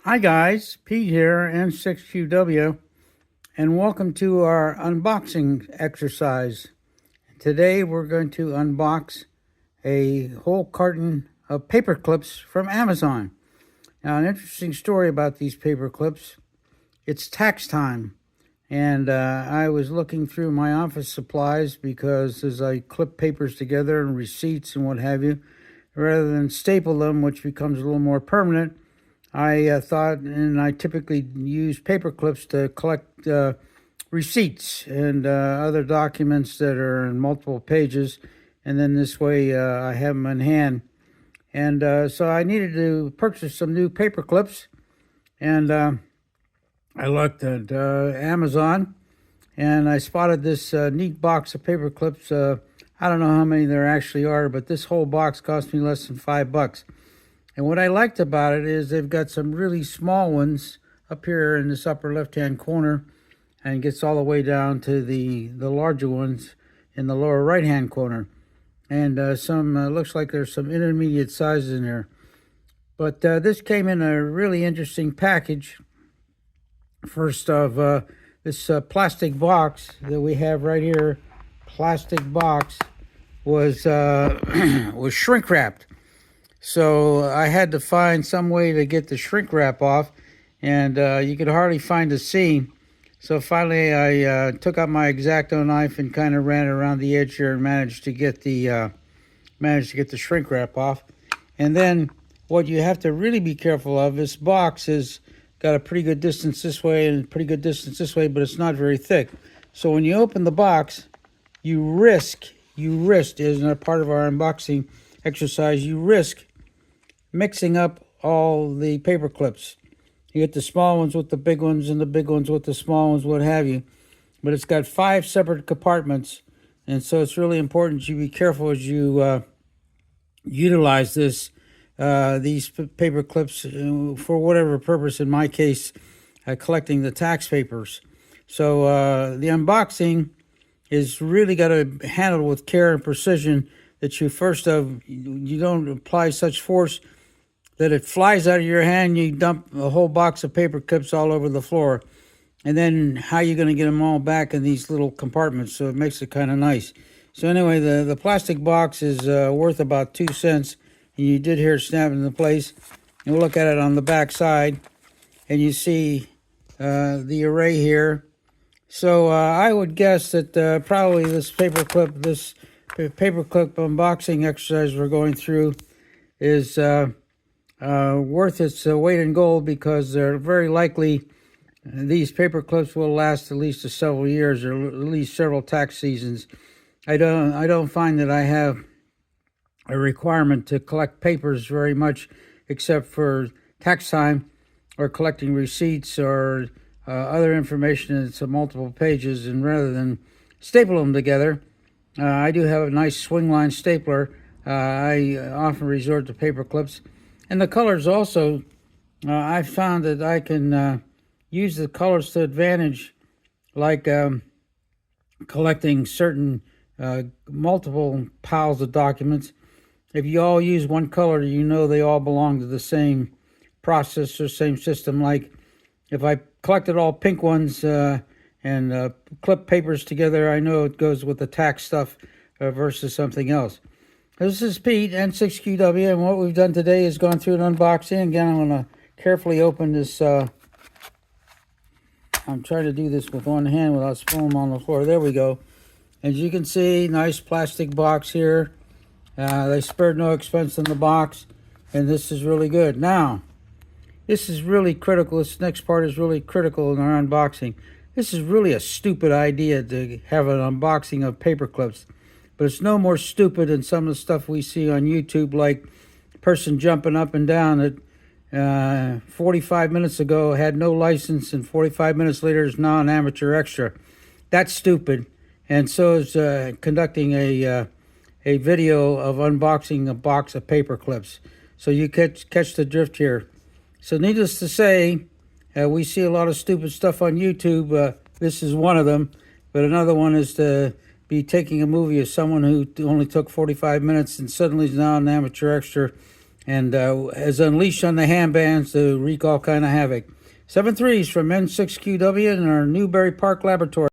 Hi guys, Pete here, N6QW, and welcome to our unboxing exercise. Today we're going to unbox a whole carton of paper clips from Amazon. Now, an interesting story about these paper clips. It's tax time, and I was looking through my office supplies because as I clip papers together and receipts and what have you, rather than staple them, which becomes a little more permanent, I thought, and I typically use paper clips to collect receipts and other documents that are in multiple pages, and then this way I have them in hand. And so I needed to purchase some new paper clips, and I looked at Amazon, and I spotted this neat box of paper clips. I don't know how many there actually are, but this whole box cost me less than $5. And what I liked about it is they've got some really small ones up here in this upper left-hand corner, and gets all the way down to the larger ones in the lower right-hand corner. And some looks like there's some intermediate sizes in there. But this came in a really interesting package. First of this plastic box that we have right here, plastic box, was was shrink wrapped. So I had to find some way to get the shrink wrap off, and you could hardly find a seam. So finally I took out my X-Acto knife and kind of ran it around the edge here and managed to get the shrink wrap off. And then what you have to really be careful of, this box has got a pretty good distance this way and a pretty good distance this way, but it's not very thick. So when you open the box, you risk, is a part of our unboxing exercise, you risk mixing up all the paper clips. You get the small ones with the big ones and the big ones with the small ones, what have you. But it's got 5 separate compartments, and so it's really important you be careful as you utilize these paper clips for whatever purpose. In my case, collecting the tax papers. So the unboxing is really got to be handled with care and precision. That you you don't apply such force that it flies out of your hand, you dump a whole box of paper clips all over the floor. And then how are you going to get them all back in these little compartments? So it makes it kind of nice. So anyway, the plastic box is worth about 2 cents. And you did hear it snap into place. And we'll look at it on the back side. And you see the array here. So I would guess that probably this paperclip unboxing exercise we're going through is worth its weight in gold, because they're very likely these paper clips will last at least several years, or at least several tax seasons. I don't find that I have a requirement to collect papers very much, except for tax time or collecting receipts or other information in some multiple pages. And rather than staple them together, I do have a nice swing line stapler. I often resort to paper clips. And the colors also, I've found that I can use the colors to advantage, like collecting certain multiple piles of documents. If you all use one color, you know they all belong to the same process or same system. Like if I collected all pink ones and clip papers together, I know it goes with the tax stuff versus something else. This is Pete, N6QW, and what we've done today is gone through an unboxing. Again, I'm going to carefully open this. I'm trying to do this with one hand without spilling them on the floor. There we go. As you can see, nice plastic box here. They spared no expense in the box, and this is really good. Now, this is really critical. This next part is really critical in our unboxing. This is really a stupid idea to have an unboxing of paper clips. But it's no more stupid than some of the stuff we see on YouTube, like a person jumping up and down that 45 minutes ago had no license, and 45 minutes later is now an amateur extra. That's stupid. And so is conducting a video of unboxing a box of paper clips. So you catch the drift here. So needless to say, we see a lot of stupid stuff on YouTube. This is one of them. But another one is to be taking a movie of someone who only took 45 minutes and suddenly is now an amateur extra and has unleashed on the handbands to wreak all kind of havoc. 7 threes from N6QW in our Newberry Park Laboratory.